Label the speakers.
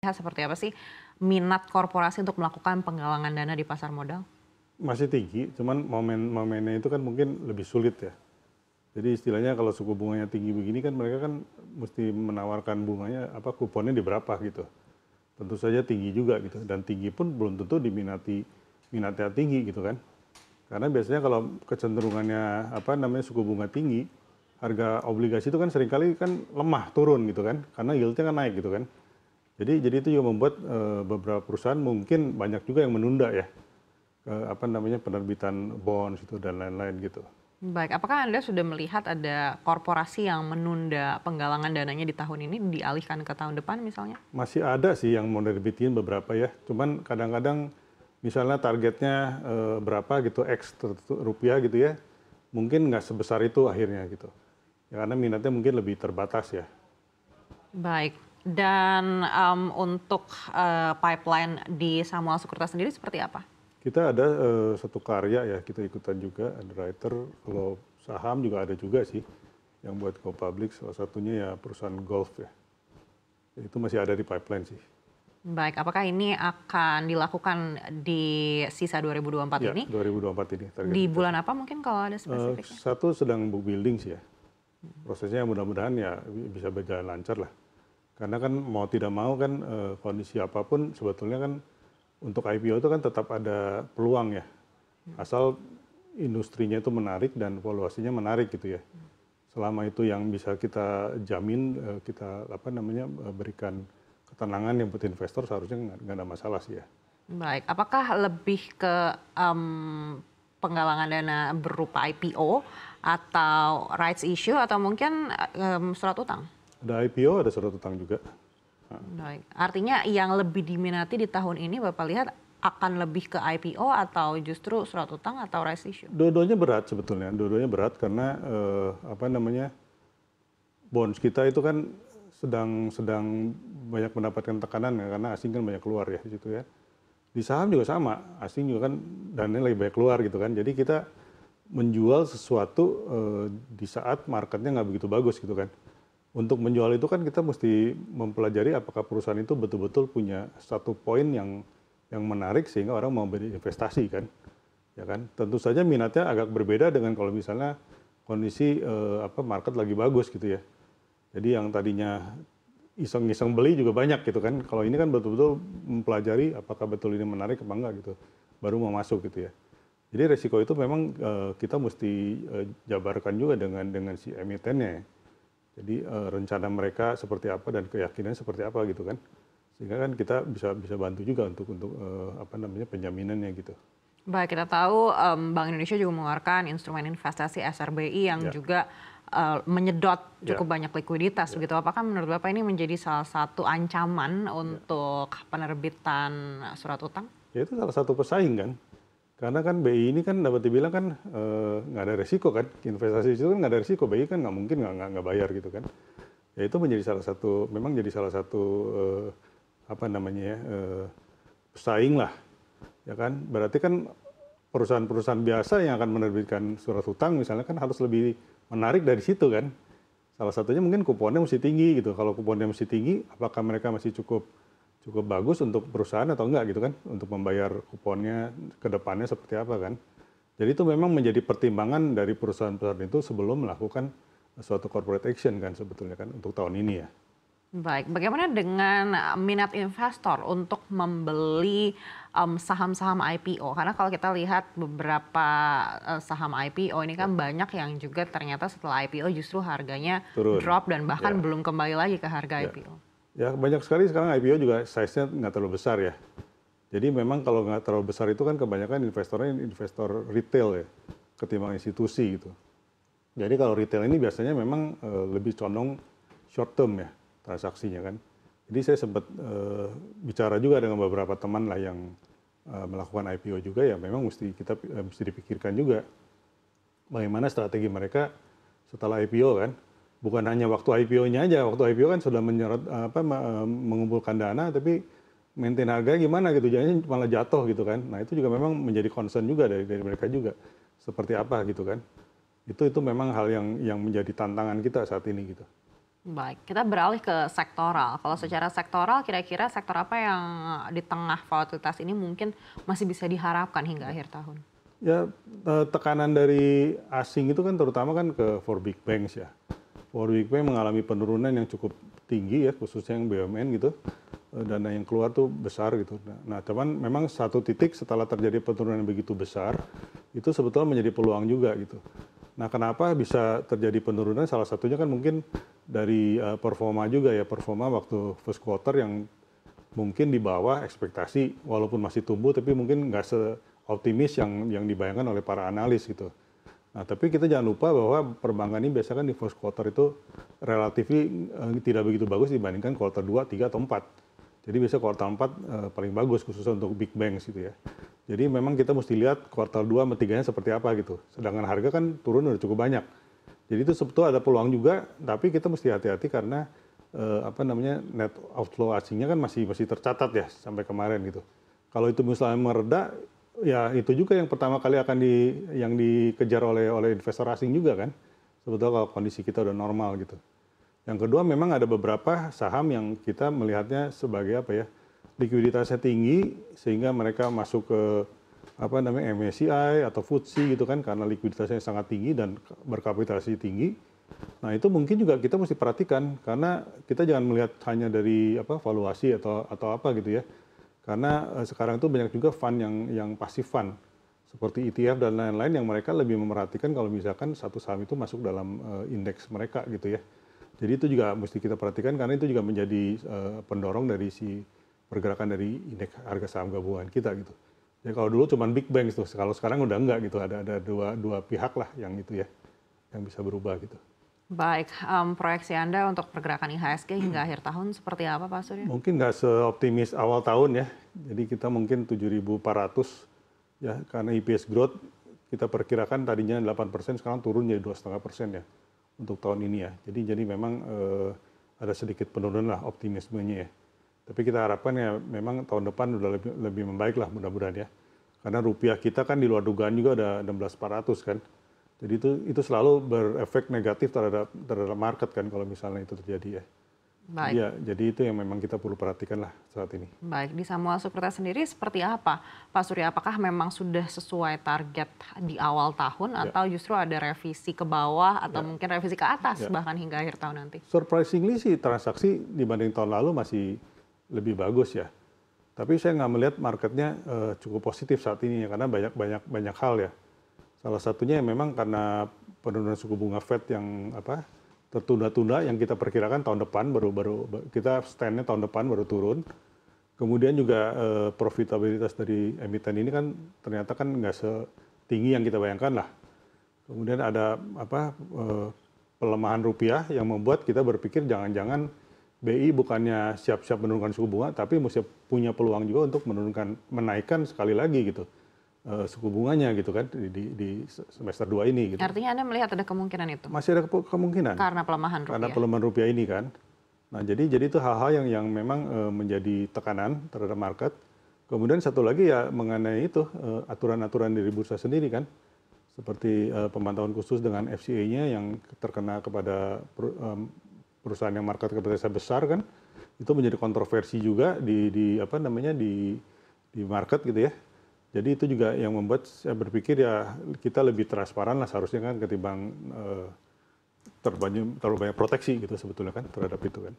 Speaker 1: Lihat seperti apa sih minat korporasi untuk melakukan penggalangan dana di pasar modal?
Speaker 2: Masih tinggi, cuman momennya itu kan mungkin lebih sulit ya. Jadi istilahnya kalau suku bunganya tinggi begini kan mereka kan mesti menawarkan bunganya kuponnya di berapa gitu. Tentu saja tinggi juga gitu dan tinggi pun belum tentu minatnya tinggi gitu kan. Karena biasanya kalau kecenderungannya suku bunga tinggi, harga obligasi itu kan seringkali kan lemah turun gitu kan karena yieldnya kan naik gitu kan. Jadi itu juga membuat beberapa perusahaan mungkin banyak juga yang menunda ya penerbitan bonds itu dan lain-lain gitu.
Speaker 1: Baik, apakah Anda sudah melihat ada korporasi yang menunda penggalangan dananya di tahun ini dialihkan ke tahun depan misalnya?
Speaker 2: Masih ada sih yang mau nerbitin beberapa ya, cuman kadang-kadang misalnya targetnya berapa gitu X rupiah gitu ya, mungkin nggak sebesar itu akhirnya gitu. Ya, karena minatnya mungkin lebih terbatas ya.
Speaker 1: Baik, dan untuk pipeline di Samuel Sekuritas sendiri seperti apa?
Speaker 2: Kita ada satu karya ya, kita ikutan juga, underwriter. Kalau saham juga ada juga sih, yang buat go public, salah satunya ya perusahaan golf ya. Itu masih ada di pipeline sih.
Speaker 1: Baik, apakah ini akan dilakukan di sisa 2024
Speaker 2: Ya,
Speaker 1: ini?
Speaker 2: 2024 ini target
Speaker 1: Di
Speaker 2: kita.
Speaker 1: bulan apa mungkin kalau ada spesifiknya?
Speaker 2: Satu sedang book building sih ya. Prosesnya mudah-mudahan ya bisa berjalan lancar lah. Karena kan mau tidak mau kan kondisi apapun sebetulnya kan untuk IPO itu kan tetap ada peluang ya. Asal industrinya itu menarik dan valuasinya menarik gitu ya. Selama itu yang bisa kita jamin, kita berikan ketenangan yang buat investor seharusnya nggak ada masalah sih ya.
Speaker 1: Baik, apakah lebih ke penggalangan dana berupa IPO atau rights issue atau mungkin surat utang?
Speaker 2: Ada IPO, ada surat utang juga.
Speaker 1: Baik, artinya yang lebih diminati di tahun ini Bapak lihat akan lebih ke IPO atau justru surat utang atau rights issue?
Speaker 2: Dua-duanya berat sebetulnya, dua-duanya berat karena bonds kita itu kan sedang banyak mendapatkan tekanan ya, karena asing kan banyak keluar ya di situ ya. Di saham juga sama, asing juga kan dananya lagi banyak keluar gitu kan. Jadi kita menjual sesuatu di saat marketnya nggak begitu bagus gitu kan. Untuk menjual itu kan kita mesti mempelajari apakah perusahaan itu betul-betul punya satu poin yang menarik sehingga orang mau berinvestasi kan. Ya kan? Tentu saja minatnya agak berbeda dengan kalau misalnya kondisi market lagi bagus gitu ya. Jadi yang tadinya iseng-iseng beli juga banyak gitu kan. Kalau ini kan betul-betul mempelajari apakah betul ini menarik apa enggak gitu. Baru mau masuk gitu ya. Jadi resiko itu memang kita mesti jabarkan juga dengan si emitennya. Jadi rencana mereka seperti apa dan keyakinannya seperti apa gitu kan. Sehingga kan kita bisa bantu juga untuk penjaminannya gitu.
Speaker 1: Baik, kita tahu Bank Indonesia juga mengeluarkan instrumen investasi SRBI yang
Speaker 2: Ya.
Speaker 1: juga menyedot cukup
Speaker 2: Ya.
Speaker 1: banyak likuiditas begitu. Apakah menurut Bapak ini menjadi salah satu ancaman untuk penerbitan surat utang?
Speaker 2: Ya itu salah satu pesaing kan. Karena kan BI ini kan dapat dibilang kan nggak ada resiko kan. Investasi itu kan nggak ada resiko. BI kan nggak mungkin nggak bayar gitu kan. Ya itu menjadi memang jadi salah satu pesaing lah. Ya kan, berarti kan perusahaan-perusahaan biasa yang akan menerbitkan surat hutang misalnya kan harus lebih menarik dari situ kan. Salah satunya mungkin kuponnya mesti tinggi gitu. Kalau kuponnya mesti tinggi, apakah mereka masih cukup bagus untuk perusahaan atau enggak gitu kan, untuk membayar kuponnya ke depannya seperti apa kan. Jadi itu memang menjadi pertimbangan dari perusahaan-perusahaan itu sebelum melakukan suatu corporate action kan sebetulnya kan untuk tahun ini ya.
Speaker 1: Baik, bagaimana dengan minat investor untuk membeli saham-saham IPO? Karena kalau kita lihat beberapa saham IPO ini kan banyak yang juga ternyata setelah IPO justru harganya
Speaker 2: Turun.
Speaker 1: drop dan bahkan
Speaker 2: Ya.
Speaker 1: belum kembali lagi ke harga
Speaker 2: Ya.
Speaker 1: IPO.
Speaker 2: Ya banyak sekali sekarang IPO juga size-nya nggak terlalu besar ya. Jadi memang kalau nggak terlalu besar itu kan kebanyakan investornya investor retail ya, ketimbang institusi gitu. Jadi kalau retail ini biasanya memang lebih condong short term ya transaksinya kan. Jadi saya sempat bicara juga dengan beberapa teman lah yang melakukan IPO juga ya, memang mesti dipikirkan juga bagaimana strategi mereka setelah IPO kan. Bukan hanya waktu IPO-nya aja, waktu IPO kan sudah mengumpulkan dana, tapi maintain harga gimana gitu, jangan malah jatuh gitu kan. Nah itu juga memang menjadi concern juga dari mereka juga, seperti apa gitu kan. Itu memang hal yang menjadi tantangan kita saat ini gitu.
Speaker 1: Baik, kita beralih ke sektoral. Kalau secara sektoral, kira-kira sektor apa yang di tengah volatilitas ini mungkin masih bisa diharapkan hingga akhir tahun?
Speaker 2: Ya, tekanan dari asing itu kan terutama kan ke four big banks ya. Four big bank mengalami penurunan yang cukup tinggi ya, khususnya yang BUMN gitu. Dana yang keluar tuh besar gitu. Nah, cuman memang satu titik setelah terjadi penurunan yang begitu besar, itu sebetulnya menjadi peluang juga gitu. Nah, kenapa bisa terjadi penurunan? Salah satunya kan mungkin dari performa juga ya, performa waktu first quarter yang mungkin di bawah ekspektasi, walaupun masih tumbuh, tapi mungkin nggak seoptimis yang dibayangkan oleh para analis gitu. Nah, tapi kita jangan lupa bahwa perbankan ini biasanya kan di first quarter itu relatif tidak begitu bagus dibandingkan quarter 2, 3, atau 4. Jadi biasanya kuartal 4 paling bagus khususnya untuk big banks gitu ya. Jadi memang kita mesti lihat kuartal 2 sama 3-nya seperti apa gitu. Sedangkan harga kan turun udah cukup banyak. Jadi itu sebetulnya ada peluang juga, tapi kita mesti hati-hati karena net outflow asingnya kan masih tercatat ya sampai kemarin gitu. Kalau itu misalnya mereda, ya itu juga yang pertama kali akan yang dikejar oleh investor asing juga kan. Sebetulnya kalau kondisi kita udah normal gitu. Yang kedua memang ada beberapa saham yang kita melihatnya sebagai likuiditasnya tinggi sehingga mereka masuk ke MSCI atau FTSE gitu kan karena likuiditasnya sangat tinggi dan berkapitalisasi tinggi. Nah, itu mungkin juga kita mesti perhatikan karena kita jangan melihat hanya dari valuasi atau apa gitu ya. Karena sekarang itu banyak juga fund yang pasif fund seperti ETF dan lain-lain yang mereka lebih memerhatikan kalau misalkan satu saham itu masuk dalam indeks mereka gitu ya. Jadi itu juga mesti kita perhatikan karena itu juga menjadi pendorong dari si pergerakan dari indeks harga saham gabungan kita gitu. Jadi kalau dulu cuma big banks tuh, kalau sekarang udah enggak gitu, ada dua pihak lah yang itu ya, yang bisa berubah gitu.
Speaker 1: Baik, proyeksi Anda untuk pergerakan IHSG hingga akhir tahun seperti apa Pak Surya?
Speaker 2: Mungkin nggak seoptimis awal tahun ya, jadi kita mungkin 7.400 ya, karena EPS growth kita perkirakan tadinya 8%, sekarang turun jadi 2,5% ya untuk tahun ini ya. Jadi memang ada sedikit penurunan lah optimismenya ya. Tapi kita harapkan ya memang tahun depan udah lebih membaik lah mudah-mudahan ya. Karena rupiah kita kan di luar dugaan juga ada 16.400 kan. Jadi itu selalu berefek negatif terhadap market kan kalau misalnya itu terjadi ya.
Speaker 1: Baik.
Speaker 2: Ya, jadi itu yang memang kita perlu perhatikan lah saat ini.
Speaker 1: Baik, di Samuel Sekuritas sendiri seperti apa Pak Surya? Apakah memang sudah sesuai target di awal tahun atau justru ada revisi ke bawah atau mungkin revisi ke atas bahkan hingga akhir tahun nanti?
Speaker 2: Surprisingly sih transaksi dibanding tahun lalu masih lebih bagus ya. Tapi saya nggak melihat marketnya cukup positif saat ini ya karena banyak hal ya. Salah satunya memang karena penurunan suku bunga Fed yang tertunda-tunda yang kita perkirakan tahun depan baru kita stand-nya tahun depan baru turun. Kemudian juga profitabilitas dari emiten ini kan ternyata kan nggak setinggi yang kita bayangkan lah. Kemudian ada pelemahan rupiah yang membuat kita berpikir jangan-jangan BI bukannya siap-siap menurunkan suku bunga, tapi mesti punya peluang juga untuk menaikkan sekali lagi gitu suku bunganya gitu kan di semester 2 ini. Gitu.
Speaker 1: Artinya Anda melihat ada kemungkinan itu?
Speaker 2: Masih ada kemungkinan.
Speaker 1: Karena pelemahan rupiah.
Speaker 2: Karena pelemahan rupiah ini kan. Nah jadi itu hal-hal yang memang menjadi tekanan terhadap market. Kemudian satu lagi ya mengenai itu aturan-aturan dari bursa sendiri kan. Seperti pemantauan khusus dengan FCA-nya yang terkena kepada perusahaan yang market kapitalisasi besar kan, itu menjadi kontroversi juga di market gitu ya. Jadi itu juga yang membuat saya berpikir ya kita lebih transparan lah seharusnya kan ketimbang terlalu banyak proteksi gitu sebetulnya kan terhadap itu kan.